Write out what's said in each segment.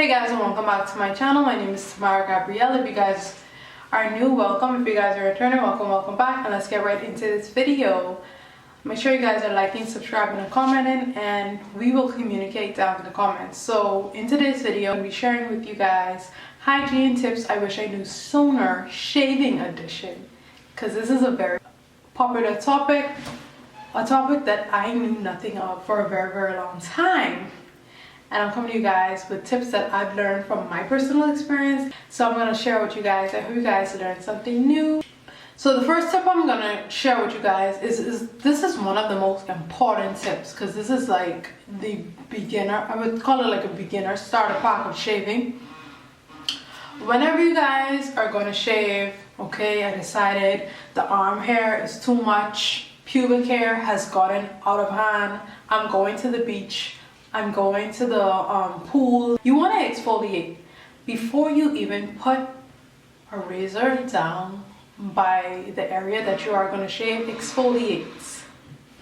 Hey guys, and welcome back to my channel. My name is Tamara Gabrielle. If you guys are new, welcome. If you guys are returning, welcome back. And let's get right into this video. Make sure you guys are liking, subscribing, and commenting, and we will communicate down in the comments. So in today's video, I'm going to be sharing with you guys hygiene tips I wish I knew sooner, shaving edition, because this is a very popular topic, a topic that I knew nothing of for a very long time. And I'm coming to you guys with tips that I've learned from my personal experience. So I'm going to share with you guys. I hope you guys learned something new. So the first tip I'm going to share with you guys is this is one of the most important tips, because this is like the beginner, I would call it like a beginner starter pack of shaving. Whenever you guys are going to shave, okay, I decided the arm hair is too much, pubic hair has gotten out of hand, I'm going to the beach, I'm going to the pool. You want to exfoliate before you even put a razor down by the area that you are going to shave. Exfoliate.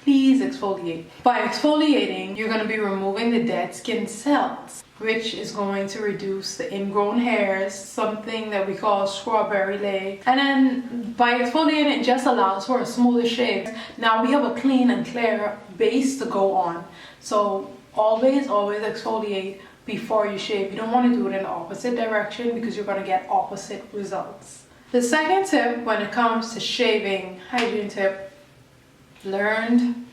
Please exfoliate. By exfoliating, you're going to be removing the dead skin cells, which is going to reduce the ingrown hairs, something that we call strawberry leg. And then by exfoliating, it just allows for a smoother shave. Now we have a clean and clear base to go on. So always exfoliate before you shave. You don't want to do it in the opposite direction, because you're going to get opposite results. The second tip when it comes to shaving, hygiene tip, learned.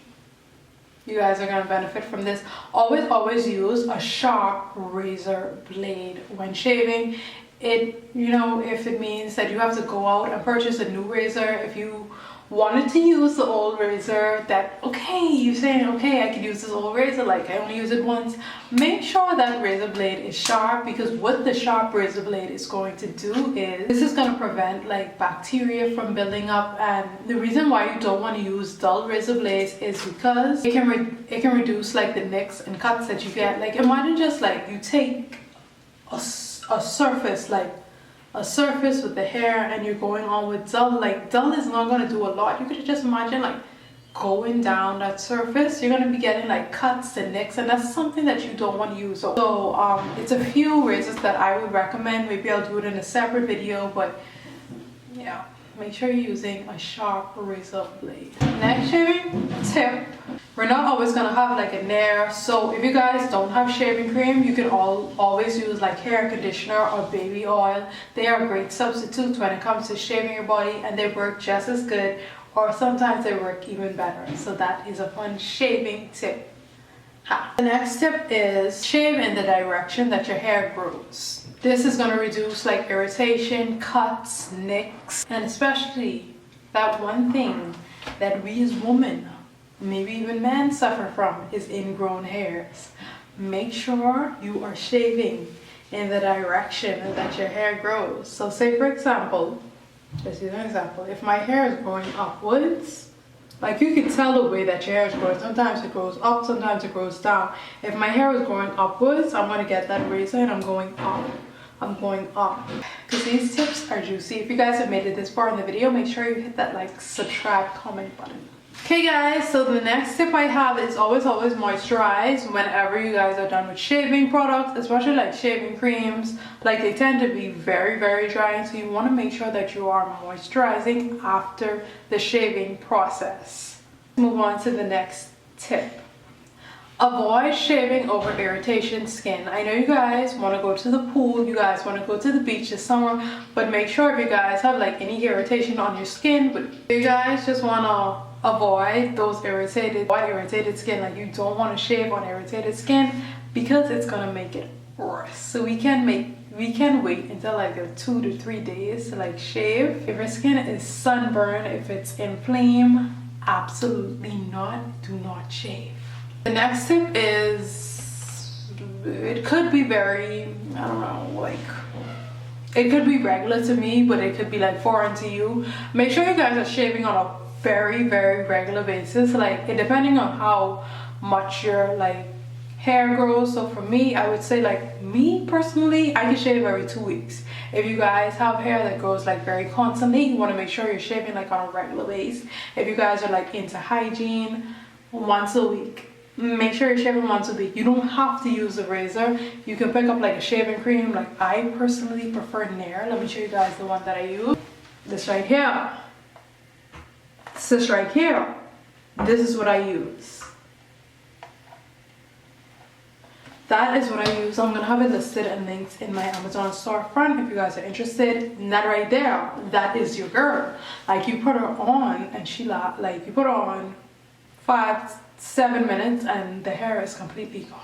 You guys are going to benefit from this. Always use a sharp razor blade when shaving. If it means that you have to go out and purchase a new razor, if you wanted to use the old razor, that you're saying, okay, I could use this old razor, like I only use it once, make sure that razor blade is sharp, because what the sharp razor blade is going to do is this is going to prevent like bacteria from building up. And the reason why you don't want to use dull razor blades is because it can reduce like the nicks and cuts that you get. Like imagine just like you take a surface, like a surface with the hair, and you're going on with dull. Like dull is not going to do a lot. You could just imagine like going down that surface, you're going to be getting like cuts and nicks, and that's something that you don't want to use. So it's a few razors that I would recommend. Maybe I'll do it in a separate video, but yeah, make sure you're using a sharp razor blade. Next shaving tip, we're not always going to have like a nair, so if you guys don't have shaving cream, you can always use like hair conditioner or baby oil. They are great substitutes when it comes to shaving your body, and they work just as good, or sometimes they work even better. So that is a fun shaving tip. The next tip is shave in the direction that your hair grows. This is going to reduce like irritation, cuts, nicks, and especially that one thing that we as women, maybe even men, suffer from is ingrown hairs. Make sure you are shaving in the direction that your hair grows. So say for example, let's use an example. If my hair is growing upwards, like you can tell the way that your hair is growing. Sometimes it grows up, sometimes it grows down. If my hair is growing upwards, I'm going to get that razor and I'm going up. I'm going up, because these tips are juicy. If you guys have made it this far in the video, make sure you hit that like, subscribe, comment button. Okay guys, so the next tip I have is always moisturize whenever you guys are done with shaving products, especially like shaving creams. Like they tend to be very dry, so you want to make sure that you are moisturizing after the shaving process. Move on to the next tip. Avoid shaving over irritation skin. I know you guys want to go to the pool, you guys want to go to the beach this summer, but make sure if you guys have like any irritation on your skin, but you guys just want to avoid those irritated skin. Like you don't want to shave on irritated skin, because it's gonna make it worse. So we can wait until like 2 to 3 days to like shave. If your skin is sunburned, if it's inflamed, absolutely not, do not shave. The next tip is, it could be very, I don't know, like it could be regular to me, but it could be like foreign to you. Make sure you guys are shaving on a very regular basis, like depending on how much your like hair grows. So for me, I would say like me personally, I can shave every 2 weeks. If you guys have hair that grows like very constantly, you want to make sure you're shaving like on a regular basis. If you guys are like into hygiene, once a week. make sure your shaving once a week. You don't have to use a razor. You can pick up like a shaving cream. Like I personally prefer Nair. Let me show you guys the one that I use. This right here. This right here. This is what I use. That is what I use. I'm gonna have it listed and linked in my Amazon storefront if you guys are interested. And that right there, that is your girl. Like you put her on and she like you put her on 5-7 minutes and the hair is completely gone.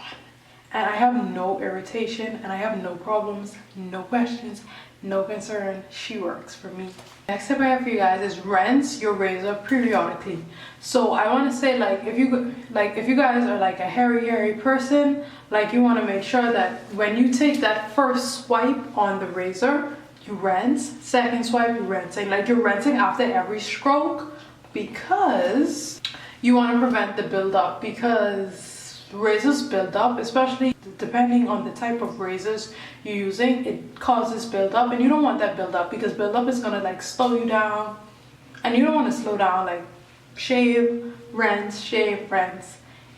And I have no irritation and I have no problems, no questions, no concern. She works for me. Next tip I have for you guys is rinse your razor periodically. So I want to say, like if you guys are like a hairy person, like you want to make sure that when you take that first swipe on the razor, you rinse. Second swipe, you rinsing. Like you're rinsing after every stroke, because you want to prevent the buildup, because razors build up, especially depending on the type of razors you're using. It causes buildup and you don't want that buildup, because buildup is gonna like slow you down, and you don't want to slow down. Like shave, rinse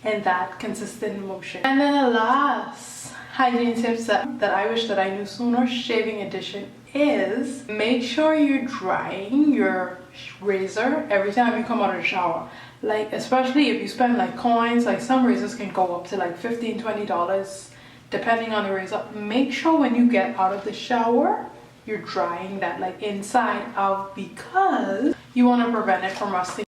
in that consistent motion. And then the last hygiene tips that I wish that I knew sooner, shaving edition, is make sure you're drying your razor every time you come out of the shower. Like especially if you spend like coins, like some razors can go up to like $15-20 depending on the razor. Make sure when you get out of the shower you're drying that like inside out, because you want to prevent it from rusting.